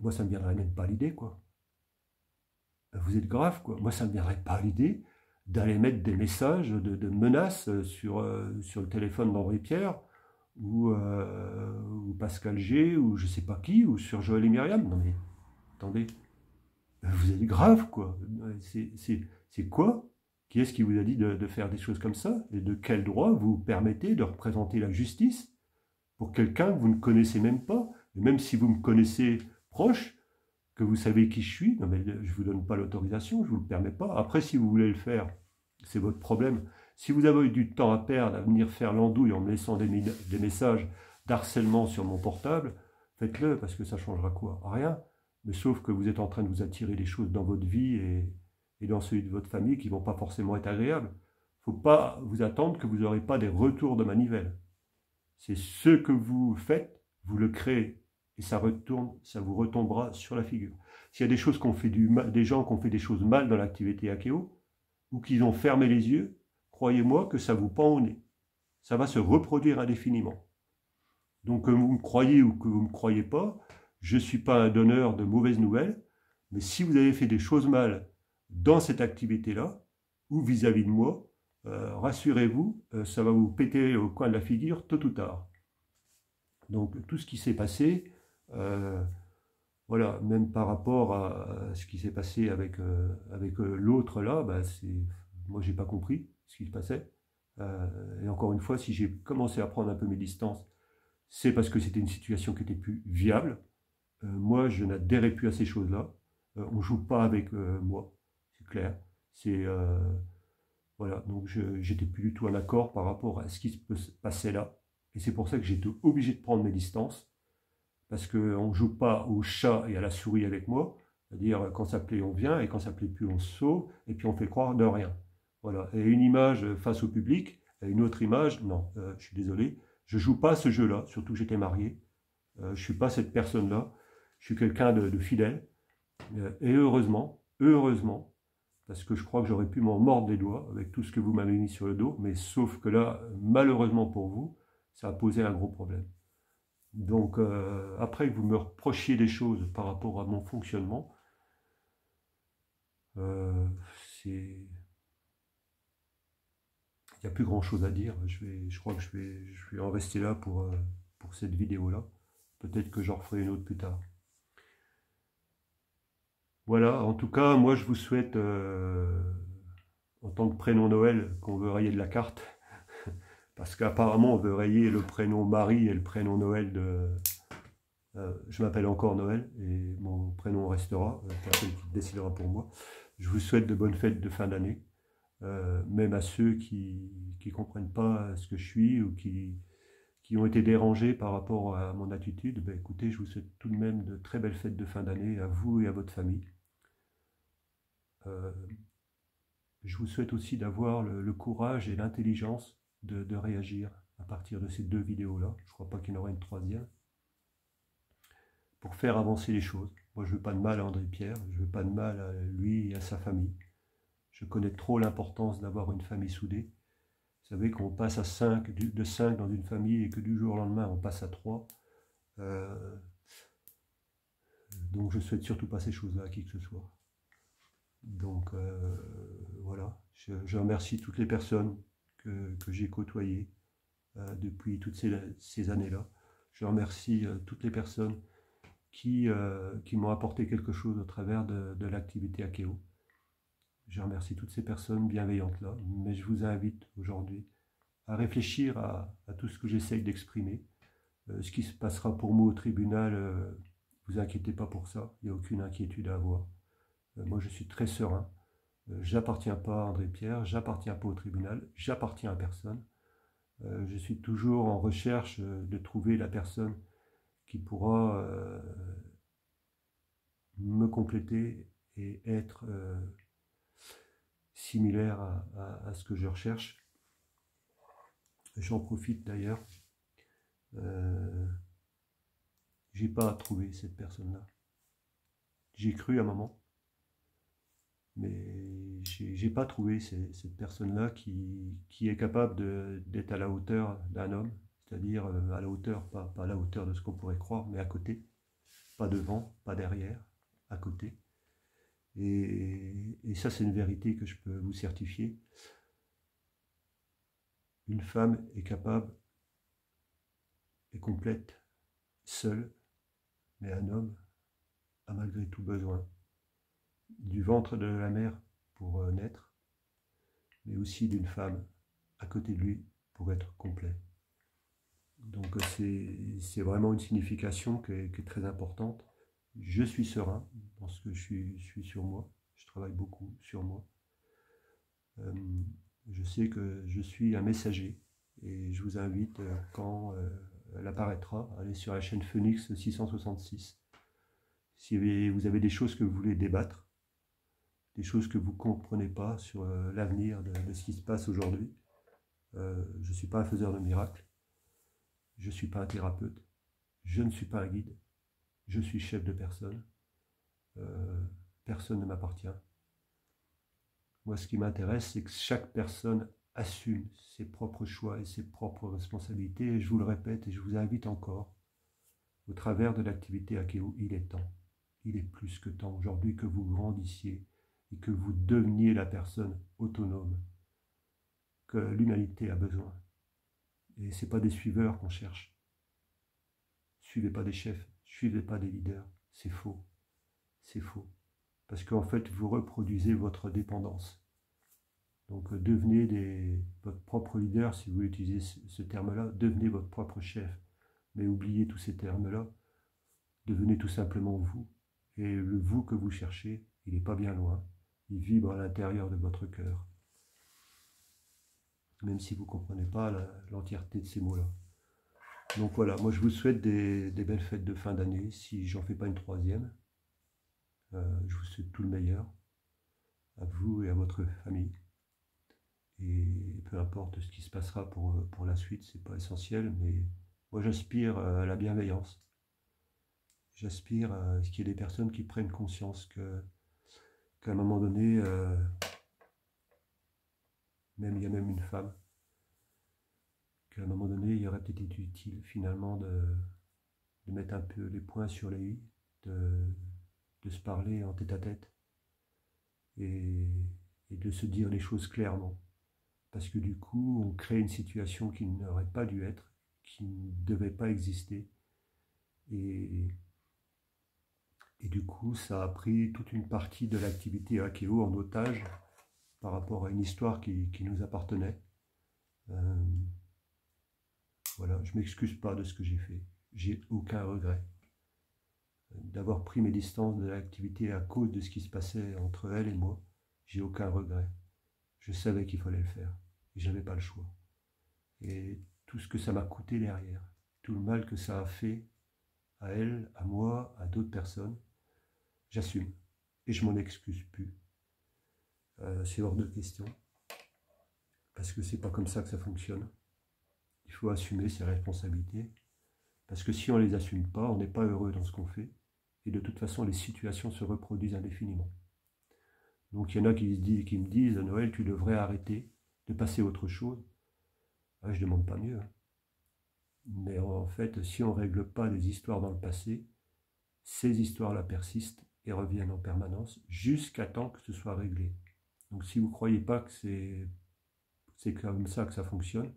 moi ça ne me viendrait même pas à l'idée, quoi. Vous êtes grave, quoi. Moi ça ne me viendrait pas à l'idée d'aller mettre des messages de menaces sur le téléphone d'Henri Pierre, ou Pascal G, ou je sais pas qui, ou sur Joël et Myriam. Non mais, attendez, vous êtes grave, quoi. C'est quoi? Qui est-ce qui vous a dit de faire des choses comme ça? Et de quel droit vous permettez de représenter la justice pour quelqu'un que vous ne connaissez même pas? Et même si vous me connaissez proche, que vous savez qui je suis, non mais je ne vous donne pas l'autorisation, je ne vous le permets pas. Après, si vous voulez le faire, c'est votre problème. Si vous avez eu du temps à perdre, à venir faire l'andouille en me laissant des messages d'harcèlement sur mon portable, faites-le, parce que ça changera quoi? Rien. Mais sauf que vous êtes en train de vous attirer des choses dans votre vie et dans celui de votre famille qui ne vont pas forcément être agréables. Il ne faut pas vous attendre que vous n'aurez pas des retours de manivelle. C'est ce que vous faites, vous le créez, et ça vous retombera sur la figure. S'il y a des choses qu'on fait des gens qui ont fait des choses mal dans l'activité Akeo, ou qui ont fermé les yeux, croyez-moi que ça vous pend au nez. Ça va se reproduire indéfiniment. Donc que vous me croyez ou que vous ne me croyez pas, je ne suis pas un donneur de mauvaises nouvelles, mais si vous avez fait des choses mal dans cette activité-là, ou vis-à-vis de moi, rassurez-vous, ça va vous péter au coin de la figure tôt ou tard. Donc tout ce qui s'est passé, voilà, même par rapport à ce qui s'est passé avec l'autre là, bah, moi j'ai pas compris ce qui se passait. Et encore une fois, si j'ai commencé à prendre un peu mes distances, c'est parce que c'était une situation qui était plus viable. Moi, je n'adhérais plus à ces choses-là. On ne joue pas avec moi, c'est clair. Voilà, donc j'étais plus du tout en accord par rapport à ce qui se passait là. Et c'est pour ça que j'étais obligé de prendre mes distances. Parce qu'on ne joue pas au chat et à la souris avec moi. C'est-à-dire, quand ça plaît, on vient, et quand ça plaît plus, on se sauve, et puis on fait croire de rien. Voilà. Et une image face au public, et une autre image, non, je suis désolé, je ne joue pas à ce jeu-là, surtout que j'étais marié. Je ne suis pas cette personne-là. Je suis quelqu'un de fidèle. Et heureusement, parce que je crois que j'aurais pu m'en mordre les doigts avec tout ce que vous m'avez mis sur le dos, mais sauf que là, malheureusement pour vous, ça a posé un gros problème. Donc, après que vous me reprochiez des choses par rapport à mon fonctionnement, il n'y a plus grand chose à dire. Je crois que je vais en rester là pour cette vidéo-là. Peut-être que j'en referai une autre plus tard. Voilà, en tout cas, moi je vous souhaite, en tant que prénom Noël, qu'on veut rayer de la carte, parce qu'apparemment on veut rayer le prénom Marie et le prénom Noël de... je m'appelle encore Noël, et mon prénom restera, personne qui décidera pour moi. Je vous souhaite de bonnes fêtes de fin d'année, même à ceux qui ne comprennent pas ce que je suis, ou qui ont été dérangés par rapport à mon attitude. Ben, écoutez, je vous souhaite tout de même de très belles fêtes de fin d'année à vous et à votre famille. Je vous souhaite aussi d'avoir le courage et l'intelligence de réagir à partir de ces deux vidéos-là. Je ne crois pas qu'il y en aura une troisième. Pour faire avancer les choses. Moi, je ne veux pas de mal à André Pierre, je ne veux pas de mal à lui et à sa famille. Je connais trop l'importance d'avoir une famille soudée. Vous savez qu'on passe à 5, de 5 dans une famille, et que du jour au lendemain, on passe à 3. Donc, je ne souhaite surtout pas ces choses-là à qui que ce soit. Donc, voilà. Je remercie toutes les personnes que j'ai côtoyées depuis toutes ces années-là. Je remercie toutes les personnes qui m'ont apporté quelque chose au travers de l'activité Akeo. Je remercie toutes ces personnes bienveillantes-là, mais je vous invite aujourd'hui à réfléchir à tout ce que j'essaye d'exprimer. Ce qui se passera pour moi au tribunal, vous inquiétez pas pour ça, il n'y a aucune inquiétude à avoir. Moi je suis très serein, j'appartiens pas à André Pierre, j'appartiens pas au tribunal, j'appartiens à personne. Je suis toujours en recherche de trouver la personne qui pourra me compléter et être similaire à ce que je recherche. J'en profite d'ailleurs. J'ai pas trouvé cette personne-là. J'ai cru à un moment, mais j'ai pas trouvé cette personne-là qui est capable d'être à la hauteur d'un homme, c'est-à-dire à la hauteur, pas à la hauteur de ce qu'on pourrait croire, mais à côté, pas devant, pas derrière, à côté. Et ça, c'est une vérité que je peux vous certifier. Une femme est capable, est complète, seule, mais un homme a malgré tout besoin du ventre de la mère pour naître, mais aussi d'une femme à côté de lui pour être complet. Donc c'est vraiment une signification qui est très importante. Je suis serein parce que je suis sur moi, je travaille beaucoup sur moi. Je sais que je suis un messager et je vous invite, quand elle apparaîtra, à aller sur la chaîne Phoenix 666. Si vous avez des choses que vous voulez débattre, des choses que vous ne comprenez pas sur l'avenir de ce qui se passe aujourd'hui, je ne suis pas un faiseur de miracles, je ne suis pas un thérapeute, je ne suis pas un guide, je suis chef de personne, personne ne m'appartient. Moi, ce qui m'intéresse, c'est que chaque personne assume ses propres choix et ses propres responsabilités. Et je vous le répète et je vous invite encore, au travers de l'activité Akeo, il est temps. Il est plus que temps aujourd'hui que vous grandissiez et que vous deveniez la personne autonome que l'humanité a besoin. Et ce n'est pas des suiveurs qu'on cherche. Suivez pas des chefs, suivez pas des leaders. C'est faux. C'est faux. Parce qu'en fait, vous reproduisez votre dépendance. Donc devenez votre propre leader, si vous utilisez ce terme-là, devenez votre propre chef. Mais oubliez tous ces termes-là, devenez tout simplement vous. Et le vous que vous cherchez, il n'est pas bien loin. Il vibre à l'intérieur de votre cœur. Même si vous ne comprenez pas l'entièreté de ces mots-là. Donc voilà, moi je vous souhaite des belles fêtes de fin d'année, si j'en fais pas une troisième. Je vous souhaite tout le meilleur, à vous et à votre famille. Et peu importe ce qui se passera pour la suite, c'est pas essentiel, mais moi j'aspire à la bienveillance. J'aspire à ce qu'il y ait des personnes qui prennent conscience qu'à un moment donné, il y a même une femme, qu'à un moment donné, il aurait peut-être été utile finalement de mettre un peu les points sur les i, de se parler en tête-à-tête et de se dire les choses clairement. Parce que du coup, on crée une situation qui n'aurait pas dû être, qui ne devait pas exister. Et du coup, ça a pris toute une partie de l'activité Akeo en otage par rapport à une histoire qui nous appartenait. Voilà, je ne m'excuse pas de ce que j'ai fait. J'ai aucun regret d'avoir pris mes distances de l'activité à cause de ce qui se passait entre elle et moi. J'ai aucun regret. Je savais qu'il fallait le faire. Et je n'avais pas le choix. Et tout ce que ça m'a coûté derrière, tout le mal que ça a fait à elle, à moi, à d'autres personnes, j'assume. Et je m'en excuse plus. C'est hors de question. Parce que c'est pas comme ça que ça fonctionne. Il faut assumer ses responsabilités. Parce que si on ne les assume pas, on n'est pas heureux dans ce qu'on fait. Et de toute façon, les situations se reproduisent indéfiniment. Donc il y en a qui me disent, Noël, tu devrais arrêter de passer à autre chose. Je ne demande pas mieux. Mais en fait, si on ne règle pas les histoires dans le passé, ces histoires-là persistent et reviennent en permanence jusqu'à temps que ce soit réglé. Donc si vous ne croyez pas que c'est comme ça que ça fonctionne,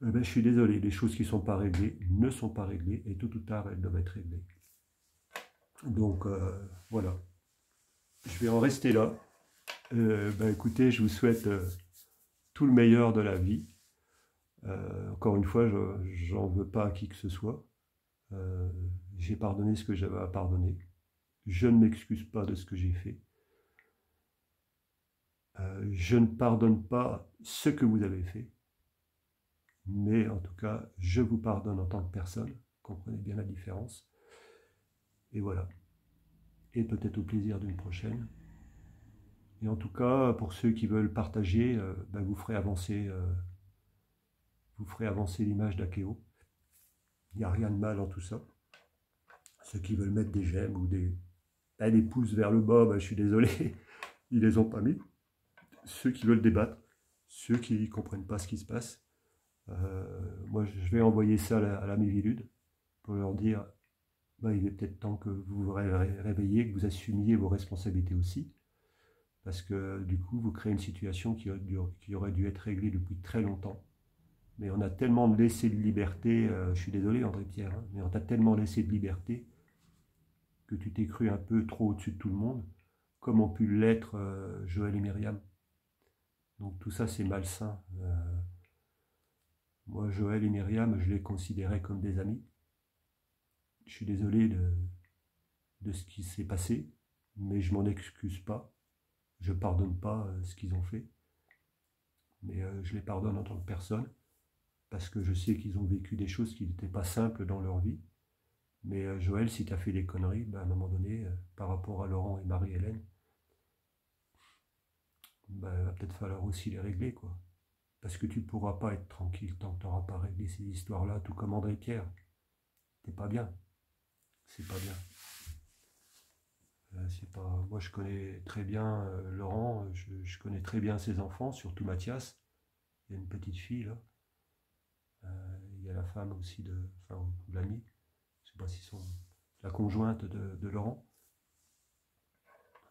je suis désolé, les choses qui ne sont pas réglées ne sont pas réglées et tôt ou tard elles doivent être réglées. Donc voilà, je vais en rester là. Écoutez, je vous souhaite tout le meilleur de la vie. Encore une fois, je n'en veux pas à qui que ce soit. J'ai pardonné ce que j'avais à pardonner. Je ne m'excuse pas de ce que j'ai fait. Je ne pardonne pas ce que vous avez fait. Mais en tout cas, je vous pardonne en tant que personne. Comprenez bien la différence. Et voilà. Et peut-être au plaisir d'une prochaine. Et en tout cas, pour ceux qui veulent partager, ben, vous ferez avancer l'image d'Akeo. Il n'y a rien de mal en tout ça. Ceux qui veulent mettre des j'aime ou des pouces vers le bas, ben, je suis désolé, ils les ont pas mis. Ceux qui veulent débattre, ceux qui ne comprennent pas ce qui se passe, moi je vais envoyer ça à la Mivilude pour leur dire ben, il est peut-être temps que vous vous réveilliez, que vous assumiez vos responsabilités aussi, parce que du coup vous créez une situation qui aurait dû être réglée depuis très longtemps. Mais on a tellement laissé de liberté, je suis désolé André Pierre, hein, mais on t'a tellement laissé de liberté que tu t'es cru un peu trop au-dessus de tout le monde, comme ont pu l'être Joël et Myriam. Donc tout ça c'est malsain. Moi Joël et Myriam, je les considérais comme des amis. Je suis désolé de ce qui s'est passé, mais je m'en excuse pas. Je pardonne pas ce qu'ils ont fait, mais je les pardonne en tant que personne, parce que je sais qu'ils ont vécu des choses qui n'étaient pas simples dans leur vie. Mais Joël, si tu as fait des conneries, ben, à un moment donné, par rapport à Laurent et Marie-Hélène, ben, il va peut-être falloir aussi les régler, quoi. Parce que tu ne pourras pas être tranquille tant que tu n'auras pas réglé ces histoires-là, tout comme André Pierre. T'es pas bien. C'est pas bien. C'est pas... Moi, je connais très bien Laurent, je connais très bien ses enfants, surtout Mathias. Il y a une petite fille, là. Il y a la femme aussi, enfin, ou l'amie, je ne sais pas si sont la conjointe de Laurent.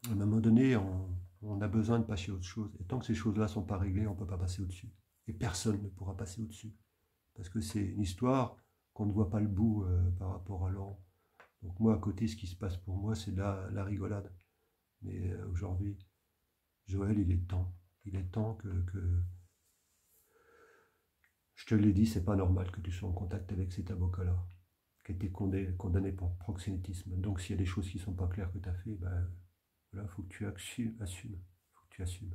À un moment donné, on a besoin de passer à autre chose. Et tant que ces choses-là ne sont pas réglées, on ne peut pas passer au-dessus. Et personne ne pourra passer au-dessus. Parce que c'est une histoire qu'on ne voit pas le bout par rapport à Laurent. Donc moi, à côté, ce qui se passe pour moi, c'est de la rigolade. Mais aujourd'hui, Joël, il est temps. Il est temps que... Je te l'ai dit, c'est pas normal que tu sois en contact avec cet avocat-là, qui a été condamné pour proxénétisme. Donc s'il y a des choses qui ne sont pas claires que tu as fait, ben, voilà, il faut que tu assumes. Faut que tu assumes.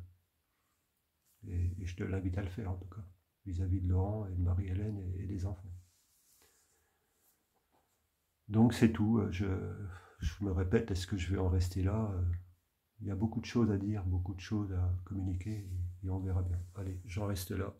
Et je te l'invite à le faire en tout cas, vis-à-vis de Laurent et de Marie-Hélène et des enfants. Donc c'est tout. Je me répète, est-ce que je vais en rester là? Il y a beaucoup de choses à dire, beaucoup de choses à communiquer et on verra bien. Allez, j'en reste là.